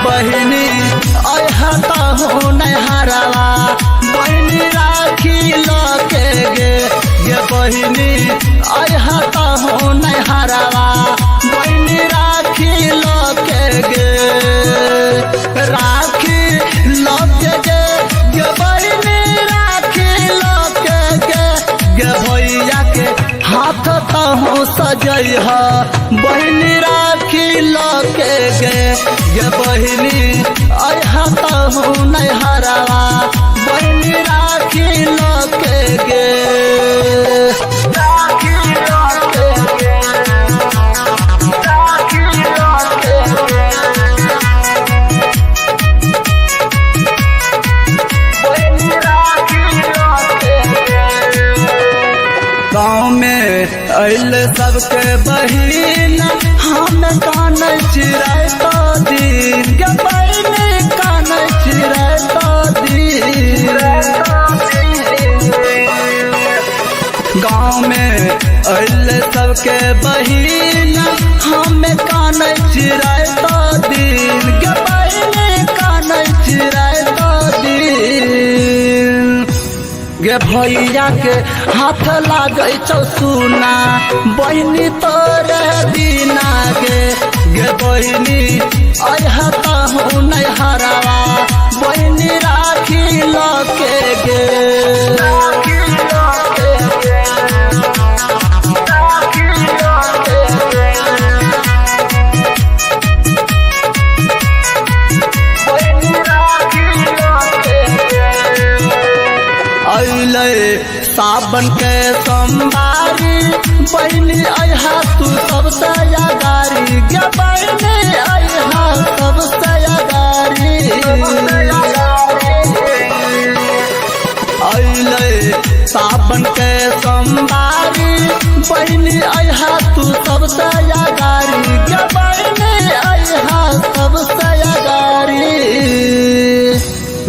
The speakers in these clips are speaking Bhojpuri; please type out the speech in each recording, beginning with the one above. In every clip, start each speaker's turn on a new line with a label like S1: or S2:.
S1: बहिनी अहता हो नहरवा बहिनी राखी लके गे ये बहिनी अहता हो नहरवा बहिनी राखी लके गे राखी लके गे ये बहिनी राखी लके गे ये भैया के हाथ तहु सजैह बहिनी राखी लके गे ये बहिनी अहता हो नहरवा बहिनी राखी लके गे राखी लके गे राखी लके गे बहिनी राखी लके गे। गाँव में अल सबके बहिन हम कान चिराता दिन के बहिन कान चिराता दिन गाँव में अल सबके बहिन हम कान चिराता दिन के बहिन कान चिराता दिन गे भैया के हाथ लागे चौसुना बहिनी तोरे दीना गे गे बहिनी अहता हो नहरवा बहिनी राखी लके गे राखी लके गे राखी लके गे बहिनी राखी लके गे। अइले सावन के सोमवारी बहिनी अहा तू सबसे यागारी गे बहिनी अहा सबसे यागारी अइले सावन के सोमवारी बहिनी अहा तू सबसे यागारी गे बहिनी अहा सबसे यागारी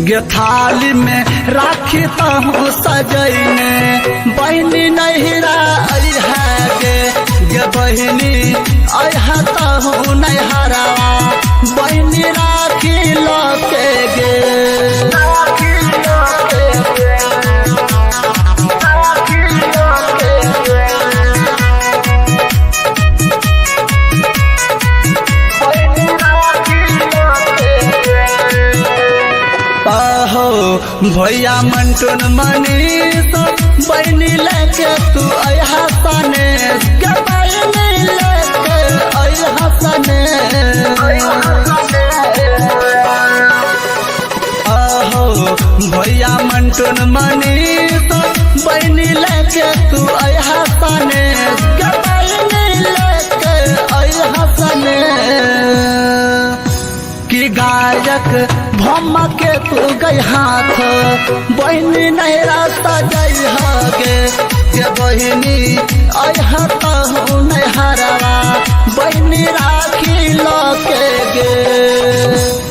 S1: गे थाली में राखी तहु सजैने बहिनी नहिरा है गे बहिनी अहता हो नहरवा बहिनी राखी लके गे राखी लके गे राखी लके गे बहिनी राखी लके गे। आहो भैया मंटून मनीष बहिनी लेके तू अहा सने गे बहिनी लेके अहा सने आहो भैया मंटून मनीष बहिनी लेके तू अहा सने गे बहिनी लेके अहा सने कि गायक भम्मा के तू गई हाथ बहिनी नहरा सजैह गे गे बहिनी अहता हो नहरवा बहिनी राखी लके गे।